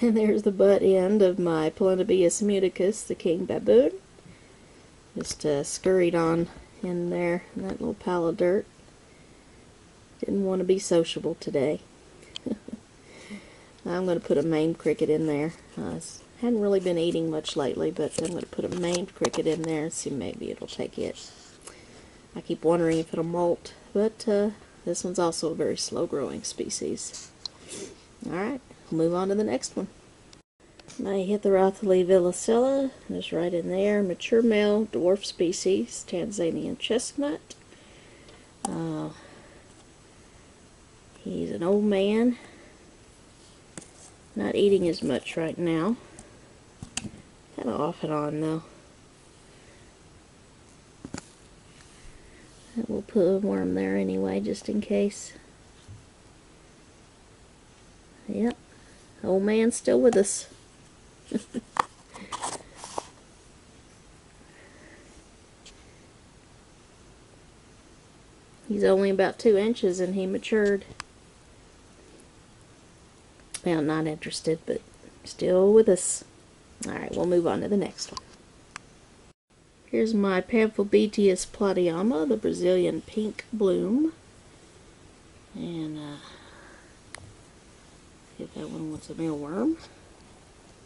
And there's the butt end of my Pelinobius muticus, the king baboon. Just scurried on in there in that little pile of dirt. Didn't want to be sociable today. I'm going to put a maimed cricket in there. Hadn't really been eating much lately, but I'm going to put a maimed cricket in there and see maybe it'll take it. I keep wondering if it'll molt, but this one's also a very slow-growing species. Alright, we'll move on to the next one. My Heterothele villosella is right in there. Mature male, dwarf species, Tanzanian chestnut. He's an old man. Not eating as much right now. Kind of off and on though. And we'll put a worm there anyway, just in case. Yep, old man's still with us. He's only about 2 inches and he matured. Well, not interested, but still with us. Alright, we'll move on to the next one. Here's my Pamphobeteus platyomma, the Brazilian pink bloom. And see if that one wants a mealworm.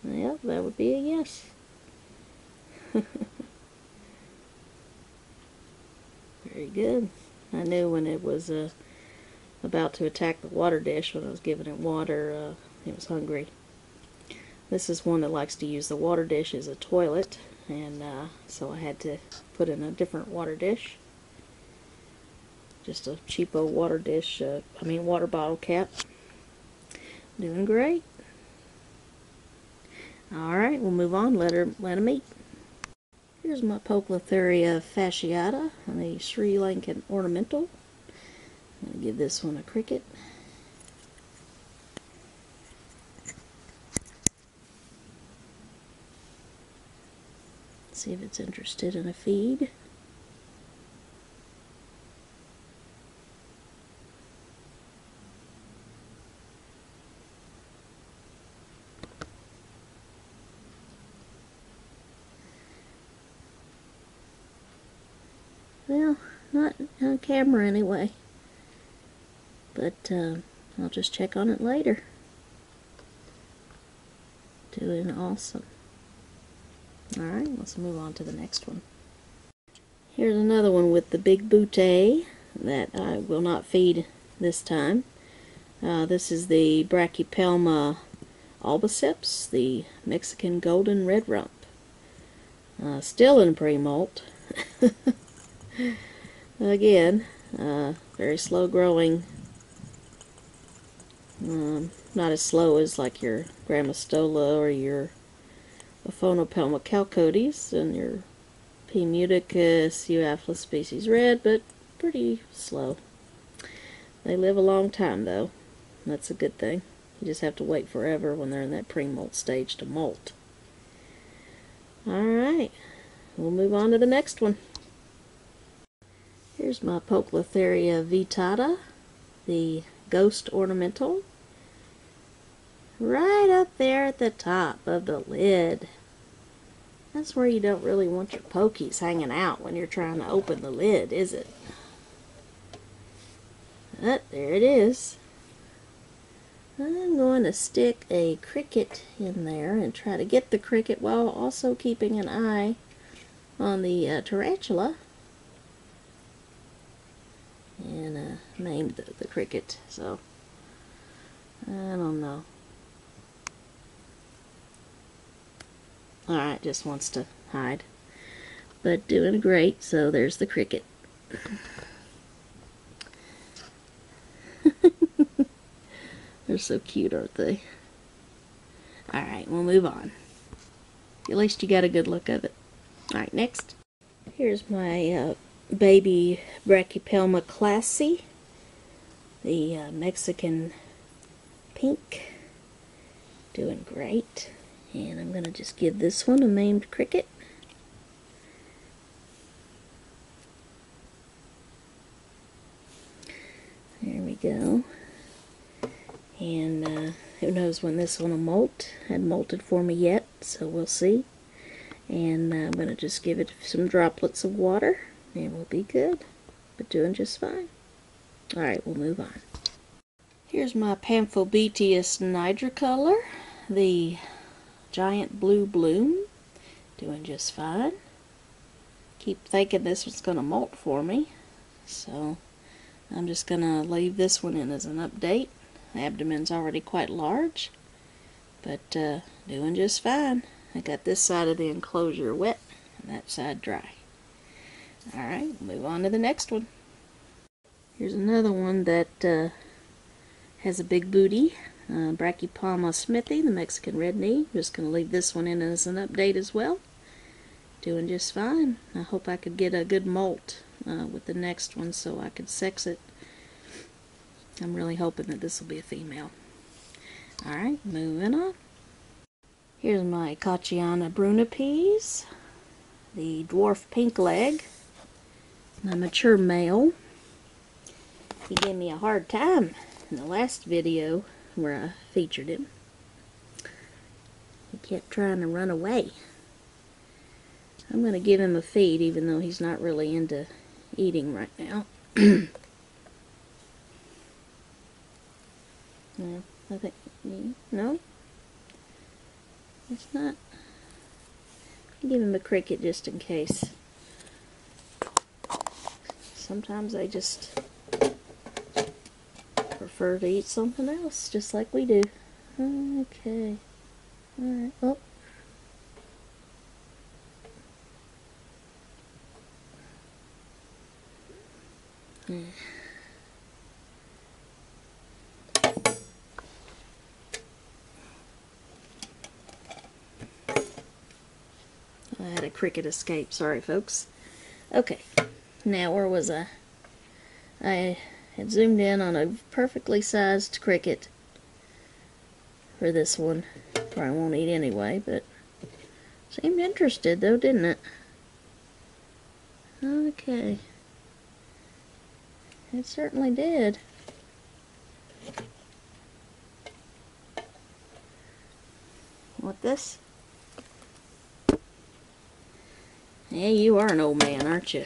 Yep, that would be a yes. Very good. I knew when it was about to attack the water dish, when I was giving it water, it was hungry. This is one that likes to use the water dish as a toilet, and so I had to put in a different water dish. Just a cheapo water dish, water bottle cap. Doing great. Alright, we'll move on, let him eat. Here's my Poecilotheria fasciata, the Sri Lankan ornamental. I'm going to give this one a cricket. See if it's interested in a feed. Well, not on camera anyway. But I'll just check on it later. Doing awesome. Alright, let's move on to the next one. Here's another one with the big boutte that I will not feed this time. This is the Brachypelma albiceps, the Mexican golden red rump. Still in pre-molt. Again, very slow growing. Not as slow as like your Grammostola or your Pamphobeteus calcodes and your P. muticus, Euaphyllus species red, but pretty slow. They live a long time though. That's a good thing. You just have to wait forever when they're in that pre-molt stage to molt. Alright, we'll move on to the next one. Here's my Poecilotheria vittata, the ghost ornamental. Right up there at the top of the lid. That's where you don't really want your pokies hanging out when you're trying to open the lid, is it? But there it is. I'm going to stick a cricket in there and try to get the cricket while also keeping an eye on the tarantula. And named the cricket, so I don't know. Alright, just wants to hide. But doing great, so there's the cricket. They're so cute, aren't they? Alright, we'll move on. At least you got a good look of it. Alright, next. Here's my baby Brachypelma klassi, the Mexican pink. Doing great. And I'm going to just give this one a maimed cricket. There we go. And who knows knows when this one will molt. Hadn't molted for me yet, so we'll see. And I'm going to just give it some droplets of water, and we'll be good. But doing just fine. Alright, we'll move on. Here's my Pamphobeteus nigricolor, the giant blue bloom. Doing just fine. Keep thinking this one's going to molt for me, so I'm just going to leave this one in as an update. The abdomen's already quite large, but doing just fine. I got this side of the enclosure wet and that side dry. Alright, move on to the next one. Here's another one that has a big booty. Brachypelma smithi, the Mexican red knee. Just going to leave this one in as an update as well. Doing just fine. I hope I could get a good molt with the next one so I could sex it. I'm really hoping that this will be a female. Alright, moving on. Here's my Kochiana brunnipes, the dwarf pink leg, my mature male. He gave me a hard time in the last video where I featured him. He kept trying to run away. I'm going to give him a feed even though he's not really into eating right now. No, I think, no, it's not. I'll give him a cricket just in case. Sometimes they just prefer to eat something else, just like we do. Okay. Alright, oh. I had a cricket escape, sorry folks. Okay, now where was I? I had zoomed in on a perfectly sized cricket for this one. Probably won't eat anyway, but seemed interested though, didn't it? Okay. It certainly did. Want this? Yeah, you are an old man, aren't you?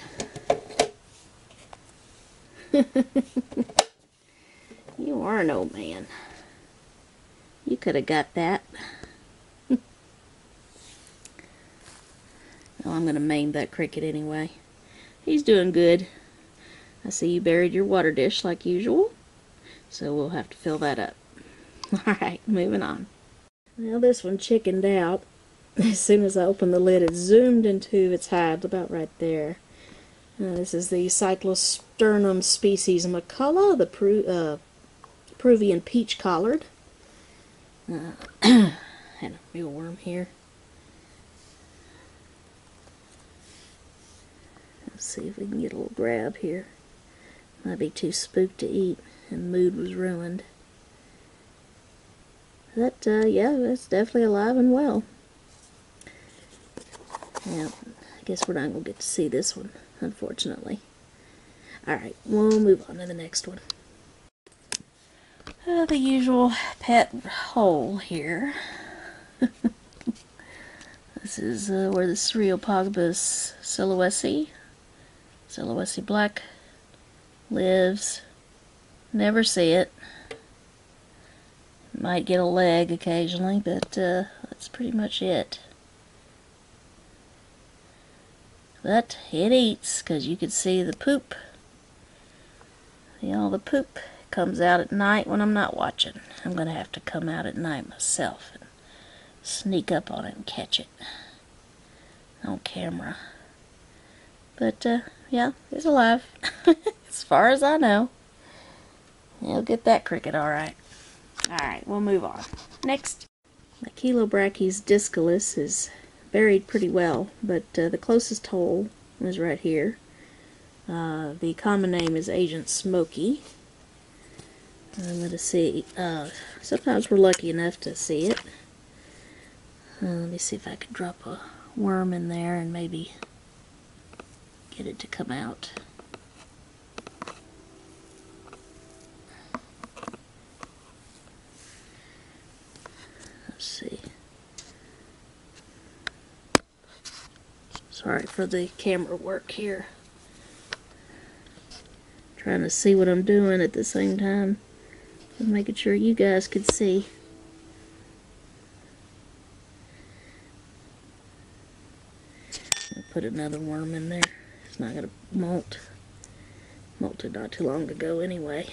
You are an old man. You could have got that. Oh, I'm going to maim that cricket anyway. He's doing good. I see you buried your water dish like usual, so we'll have to fill that up. Alright, moving on. Well, this one chickened out. As soon as I opened the lid, it zoomed into its hide about right there. This is the Cyclosternum species machalla, the Peruvian peach collard. Had a mealworm here. Let's see if we can get a little grab here. Might be too spooked to eat, and the mood was ruined. But, yeah, it's definitely alive and well. Yeah, I guess we're not going to get to see this one, unfortunately. Alright, we'll move on to the next one. The usual pet hole here. This is where the Cyriopagopus sulawesi black lives. Never see it. Might get a leg occasionally, but that's pretty much it. But it eats, because you can see the poop. See, all the poop comes out at night when I'm not watching. I'm going to have to come out at night myself and sneak up on it and catch it on camera. But, yeah, it's alive. As far as I know. You'll get that cricket alright. Alright, we'll move on. Next. The Chilobrachys dyscolus is buried pretty well, but the closest hole is right here. The common name is Agent Smoky. I'm going to see, sometimes we're lucky enough to see it. Let me see if I can drop a worm in there and maybe get it to come out. Sorry for the camera work here. Trying to see what I'm doing at the same time. And making sure you guys could see. I'll put another worm in there. It's not going to molt. Molted not too long ago anyway.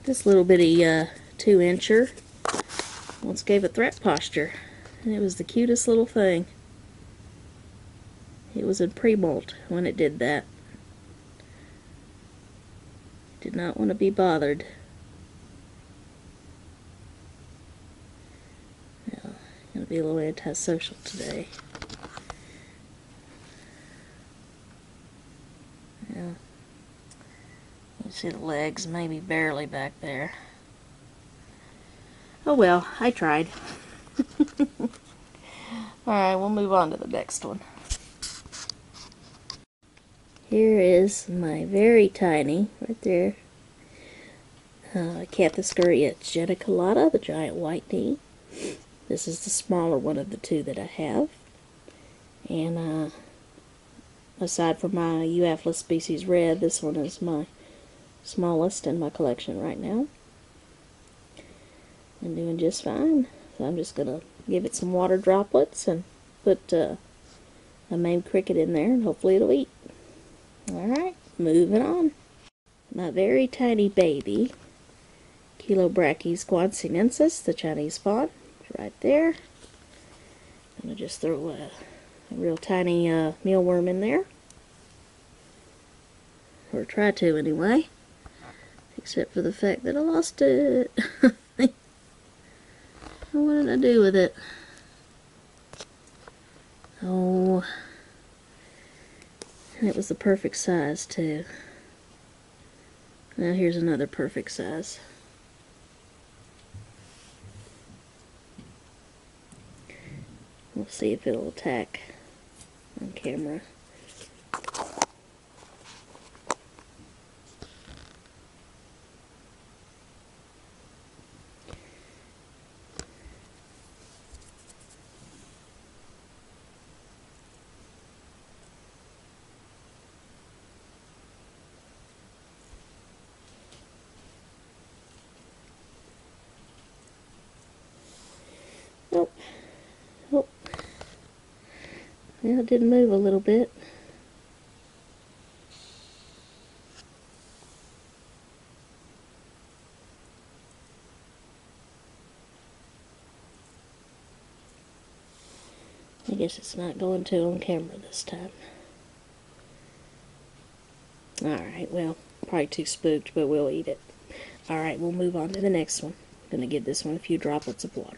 This little bitty 2-incher once gave a threat posture, and it was the cutest little thing. It was in pre-molt when it did that. Did not want to be bothered. Well, I'm going to be a little antisocial today. Yeah. You see the legs maybe barely back there. Oh well, I tried. Alright, we'll move on to the next one. Here is my very tiny, right there, Acanthoscurria geniculata, the giant white knee. This is the smaller one of the two that I have. And aside from my Euaphyllus species red, this one is my smallest in my collection right now. I'm doing just fine. So I'm just going to give it some water droplets and put a maimed cricket in there, and hopefully it'll eat. Alright, moving on. My very tiny baby, Chilobrachys guangxiensis, the Chinese spawn, right there. I'm going to just throw a real tiny mealworm in there. Or try to anyway. Except for the fact that I lost it. What did I do with it? Oh. And it was the perfect size too. Now here's another perfect size. We'll see if it'll attack on camera. Nope. Oh. Yeah, it did move a little bit. I guess it's not going to on camera this time. Alright, well, probably too spooked, but we'll eat it. Alright, we'll move on to the next one. I'm going to give this one a few droplets of water.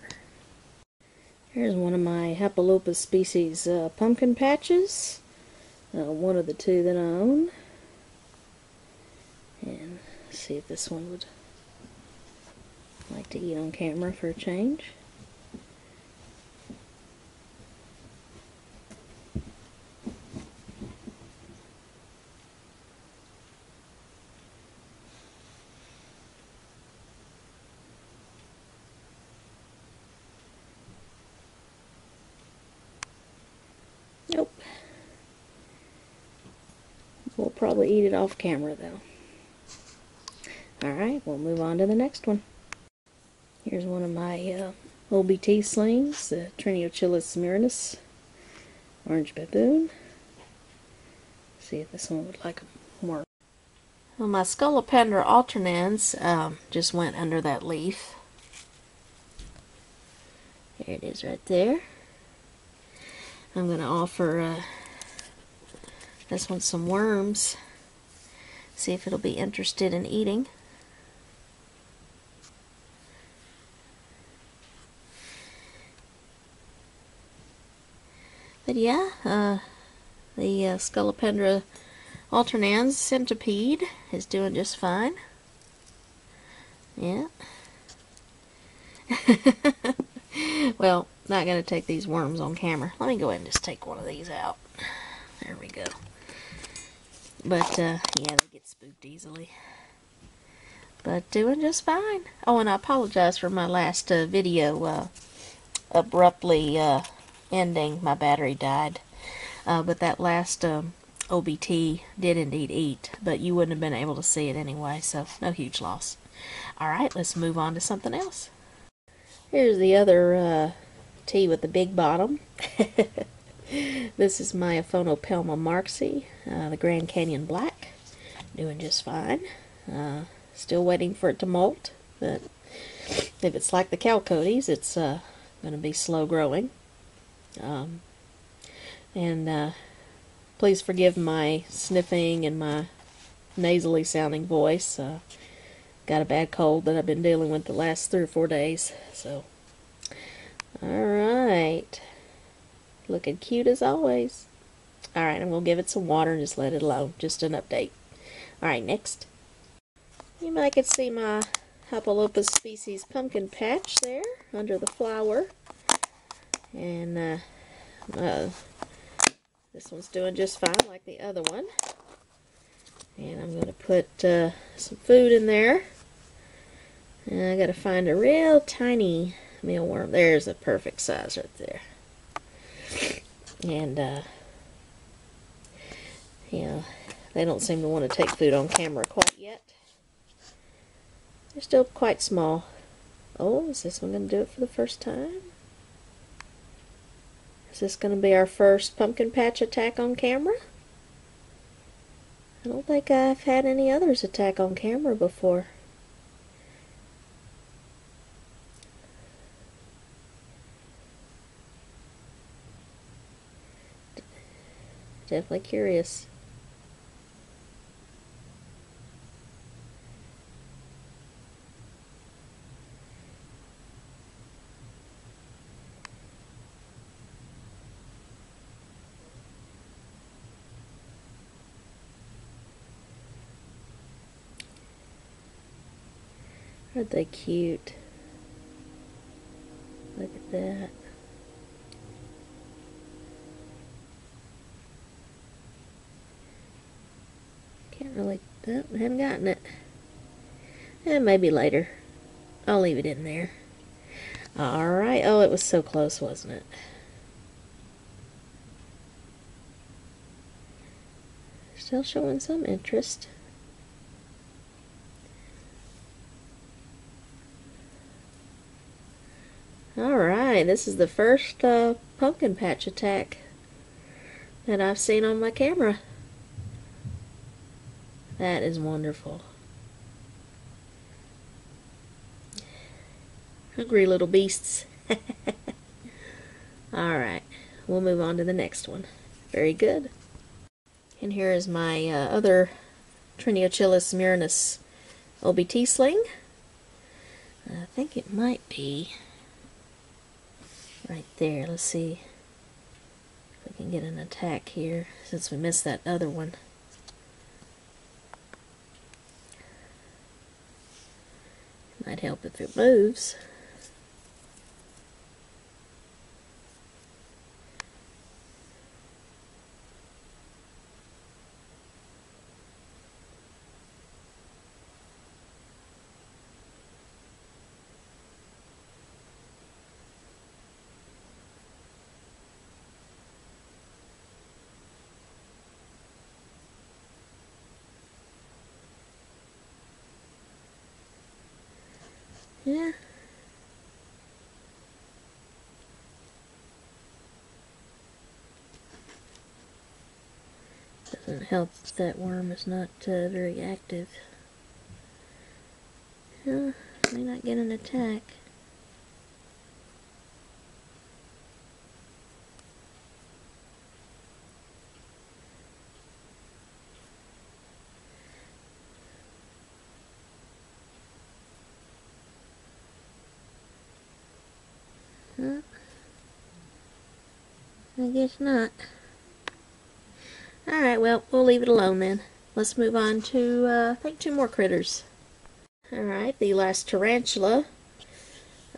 Here's one of my Hapalopus species pumpkin patches. One of the two that I own. And see if this one would like to eat on camera for a change. Nope. We'll probably eat it off camera though. Alright, we'll move on to the next one. Here's one of my OBT slings, the Pterinochilus murinus, orange baboon. See if this one would like more. Well, my Scolopendra alternans just went under that leaf. There it is right there. I'm going to offer this one some worms. See if it'll be interested in eating. But yeah, the Scolopendra alternans centipede is doing just fine. Yeah. Well, not going to take these worms on camera. Let me go ahead and just take one of these out. There we go. But, yeah, they get spooked easily. but doing just fine. Oh, and I apologize for my last video abruptly ending. My battery died. But that last OBT did indeed eat, but you wouldn't have been able to see it anyway, so no huge loss. Alright, let's move on to something else. Here's the other tea with the big bottom. This is my Pelinobius marxi, the Grand Canyon Black. Doing just fine. Still waiting for it to molt, but if it's like the Chalcodes, it's going to be slow growing. Please forgive my sniffing and my nasally sounding voice. Got a bad cold that I've been dealing with the last 3 or 4 days. So, alright. Looking cute as always. Alright, I'm going to give it some water and just let it alone. Just an update. Alright, next. You might could see my Hapalopus species pumpkin patch there under the flower. And this one's doing just fine like the other one. And I'm going to put some food in there. And I got to find a real tiny mealworm. There's a perfect size right there. And, you know, they don't seem to want to take food on camera quite yet. They're still quite small. Oh, is this one going to do it for the first time? Is this going to be our first pumpkin patch attack on camera? I don't think I've had any others attack on camera before. Definitely curious. Aren't they cute? Look at that. Can't really, oh, I haven't gotten it. Maybe later. I'll leave it in there. Alright, oh, it was so close, wasn't it? Still showing some interest. Alright, this is the first pumpkin patch attack that I've seen on my camera. That is wonderful. Hungry little beasts. Alright, we'll move on to the next one. Very good. And here is my other Pterinochilus murinus OBT sling. I think it might be right there. Let's see if we can get an attack here since we missed that other one. Might help if it moves. Yeah. Doesn't help that that worm is not very active. May not get an attack. I guess not. Alright, well, we'll leave it alone then. Let's move on to, I think 2 more critters. Alright, the last tarantula.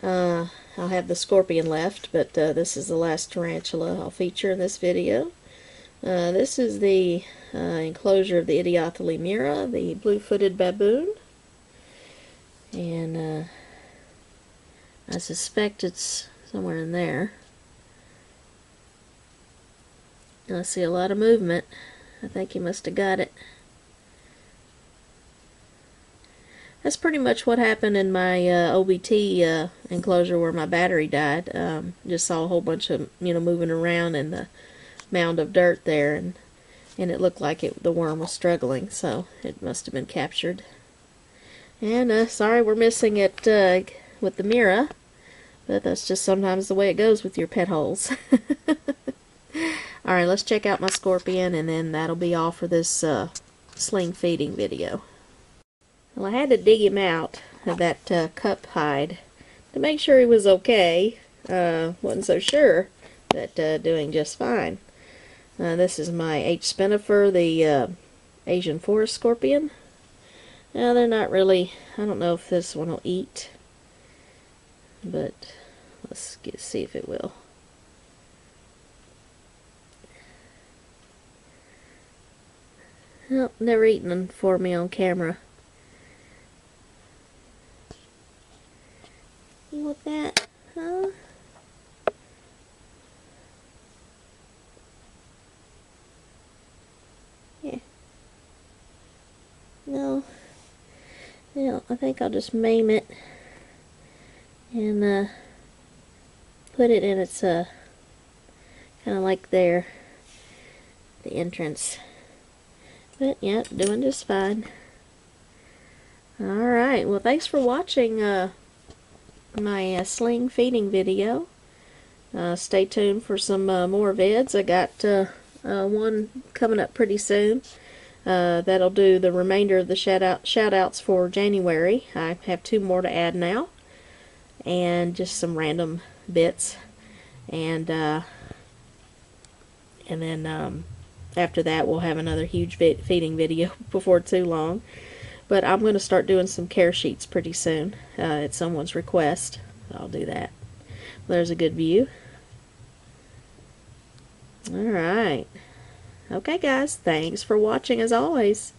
I'll have the scorpion left, but this is the last tarantula I'll feature in this video. This is the enclosure of the Heterothele mira, the blue-footed baboon. And I suspect it's somewhere in there. I see a lot of movement. I think he must have got it. That's pretty much what happened in my OBT enclosure where my battery died. Just saw a whole bunch of, moving around in the mound of dirt there, and it looked like the worm was struggling, so it must have been captured. And sorry we're missing it with the mirror, but that's just sometimes the way it goes with your pet holes. Alright, let's check out my scorpion, and then that'll be all for this sling feeding video. Well, I had to dig him out of that cup hide to make sure he was okay. Wasn't so sure, but doing just fine. This is my H. spinifer, the Asian forest scorpion. Now, they're not really, I don't know if this one will eat, but let's see if it will. Nope, never eaten them for me on camera. You want that? Huh? Yeah. No. Yeah, I think I'll just maim it and put it in its kind of like there, the entrance. But yeah, doing just fine. Alright, well, thanks for watching my sling feeding video. Stay tuned for some more vids. I got one coming up pretty soon. That'll do the remainder of the shout-outs for January. I have 2 more to add now, and just some random bits, and then after that we'll have another huge feeding video before too long. But I'm going to start doing some care sheets pretty soon at someone's request. I'll do that. There's a good view. Alright. Okay guys, thanks for watching as always.